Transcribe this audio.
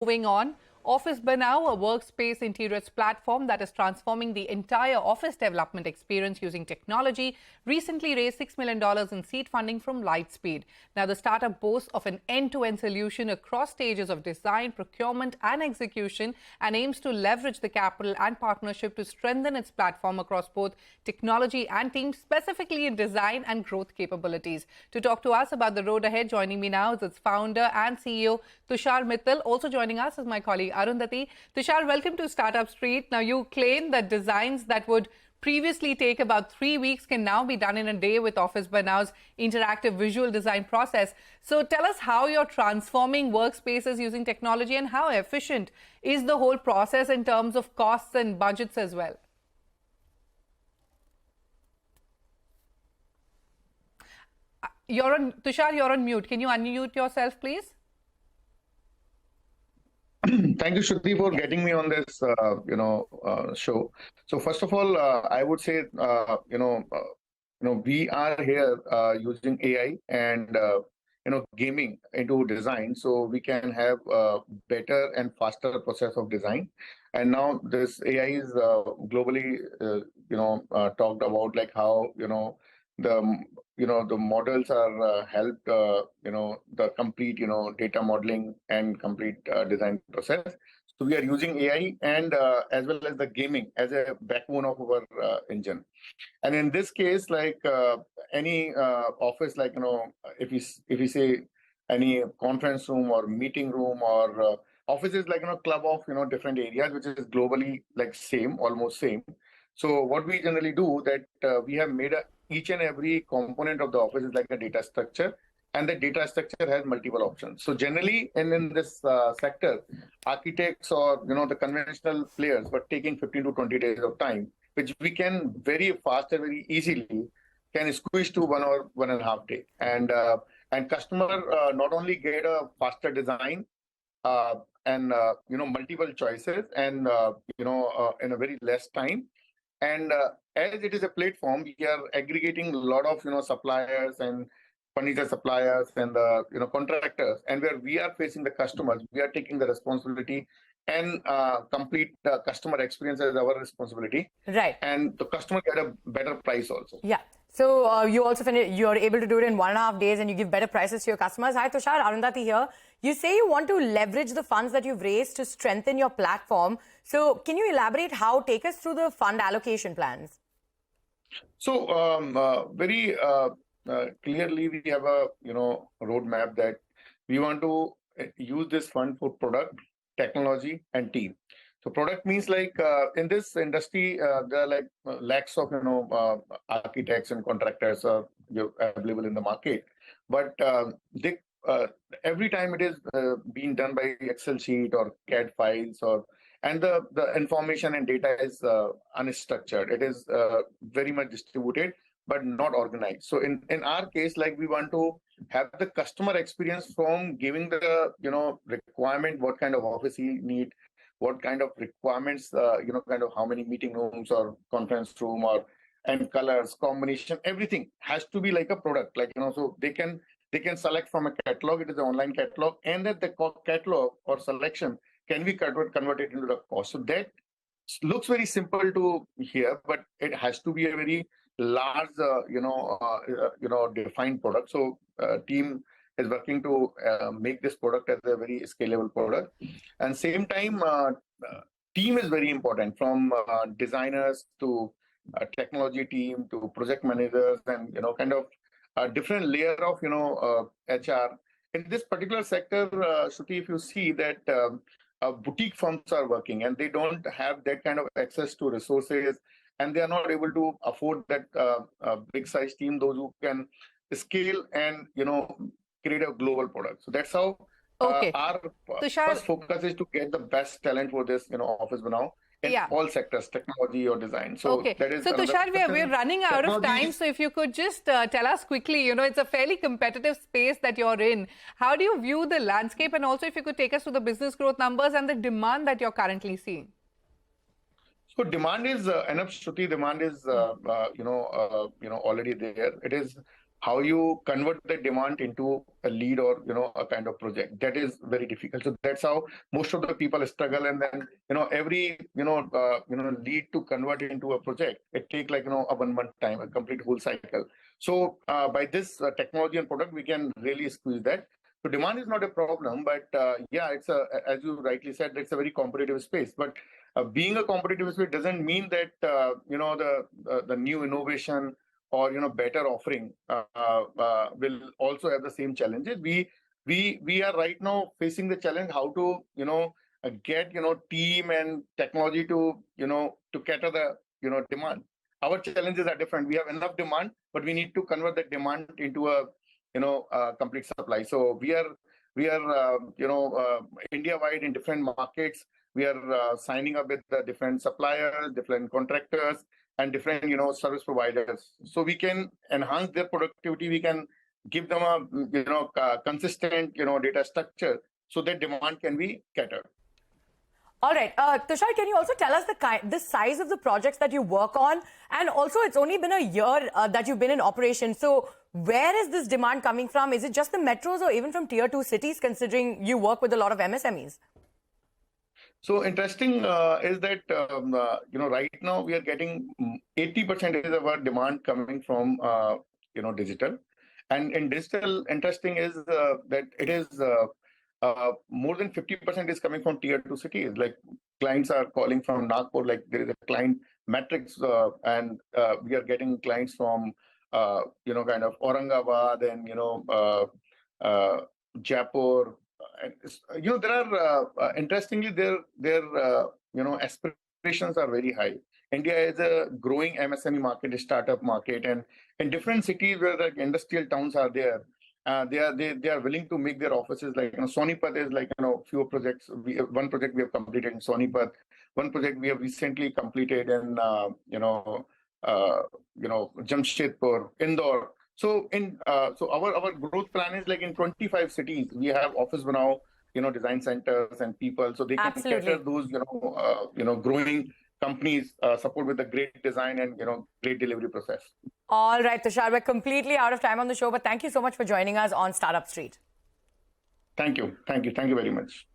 Moving on, OfficeBanao, a workspace interiors platform that is transforming the entire office development experience using technology, recently raised $6 million in seed funding from Lightspeed. Now, the startup boasts of an end-to-end solution across stages of design, procurement and execution, and aims to leverage the capital and partnership to strengthen its platform across both technology and teams, specifically in design and growth capabilities. To talk to us about the road ahead, joining me now is its founder and CEO, Tushar Mittal. Also joining us is my colleague Arundhati. Tushar, welcome to Startup Street. Now, you claim that designs that would previously take about 3 weeks can now be done in a day with OfficeBanao's interactive visual design process. So tell us how you're transforming workspaces using technology and how efficient is the whole process in terms of costs and budgets as well. Tushar, you're on mute. Can you unmute yourself, please? Thank you, Shruti, for getting me on this, show. So first of all, I would say, we are here using AI and gaming into design, so we can have a better and faster process of design. And now this AI is globally, talked about, like how the models are helped the complete data modeling and complete design process. So we are using AI and as well as the gaming as a backbone of our engine. And in this case, like any office, like if we say any conference room or meeting room or office is like club of different areas, which is globally like almost same. So what we generally do that we have made each and every component of the office is like a data structure, and the data structure has multiple options. So generally, in this sector, architects or the conventional players were taking 15 to 20 days of time, which we can very fast and very easily can squeeze to 1 or 1.5 day. And customer not only get a faster design and multiple choices and in a very less time. And as it is a platform, we are aggregating a lot of suppliers and furniture suppliers and contractors, and where we are facing the customers, we are taking the responsibility and complete customer experience as our responsibility. Right. And the customer get a better price also. Yeah. So you're able to do it in 1.5 days and you give better prices to your customers. Hi, Tushar, Arundhati here. You say you want to leverage the funds that you've raised to strengthen your platform. So can you elaborate how? Take us through the fund allocation plans. So very clearly, we have a roadmap that we want to use this fund for product, technology, and team. So product means like in this industry, there are like lakhs of architects and contractors are available in the market, but every time it is being done by Excel sheet or CAD files and the information and data is unstructured. It is very much distributed, but not organized. So in our case, like we want to have the customer experience from giving the requirement, what kind of office he need, what kind of requirements, kind of how many meeting rooms or conference room and colors, combination, everything has to be like a product, like, so they can select from a catalog. It is an online catalog, and that the catalog or selection can be converted into the cost. So that looks very simple to hear, but it has to be a very large, defined product. So team is working to make this product as a very scalable product. And same time, team is very important, from designers to technology team to project managers and kind of a different layer of HR. In this particular sector, Shruti, if you see that boutique firms are working and they don't have that kind of access to resources, and they are not able to afford that big size team, those who can scale and create a global product. So that's how our first focus is to get the best talent for this OfficeBanao in all sectors, technology or design. So that is. So Tushar, we're running out of time. So if you could just tell us quickly, it's a fairly competitive space that you're in. How do you view the landscape, and also if you could take us to the business growth numbers and the demand that you're currently seeing? So demand is enough, Shruti. Demand is already there. It is how you convert the demand into a lead or a kind of project. That is very difficult. So that's how most of the people struggle. And then every lead to convert into a project, it take like a 1 month time, a complete whole cycle. So by this technology and product, we can really squeeze that. So demand is not a problem, but yeah, it's as you rightly said, it's a very competitive space. But being a competitive space doesn't mean that the new innovation or better offering will also have the same challenges. We are right now facing the challenge how to get team and technology to to cater the demand. Our challenges are different. We have enough demand, but we need to convert that demand into a complete supply. So we are India wide in different markets. We are signing up with the different suppliers, different contractors, and different service providers, so we can enhance their productivity. We can give them a consistent data structure so that demand can be catered. All right, Tushar, can you also tell us the size of the projects that you work on? And also, it's only been a year that you've been in operation. So where is this demand coming from? Is it just the metros or even from tier 2 cities, considering you work with a lot of MSMEs? So interesting is that right now we are getting 80% of our demand coming from digital, and in digital, interesting is that it is more than 50% is coming from tier 2 cities. Like clients are calling from Nagpur, like there is a client matrix, and we are getting clients from kind of Aurangabad and Jaipur. And there are interestingly their aspirations are very high. India is a growing MSME market, a startup market, and in different cities where the industrial towns are there, they are willing to make their offices. Like Sonipat is like few projects. One project we have completed in Sonipat. One project we have recently completed in Jamshedpur, Indore. So our growth plan is like in 25 cities we have officebano design centers and people, so they can cater those growing companies, support with a great design and great delivery process. All right, Tushar, we're completely out of time on the show, but thank you so much for joining us on Startup Street. Thank you very much.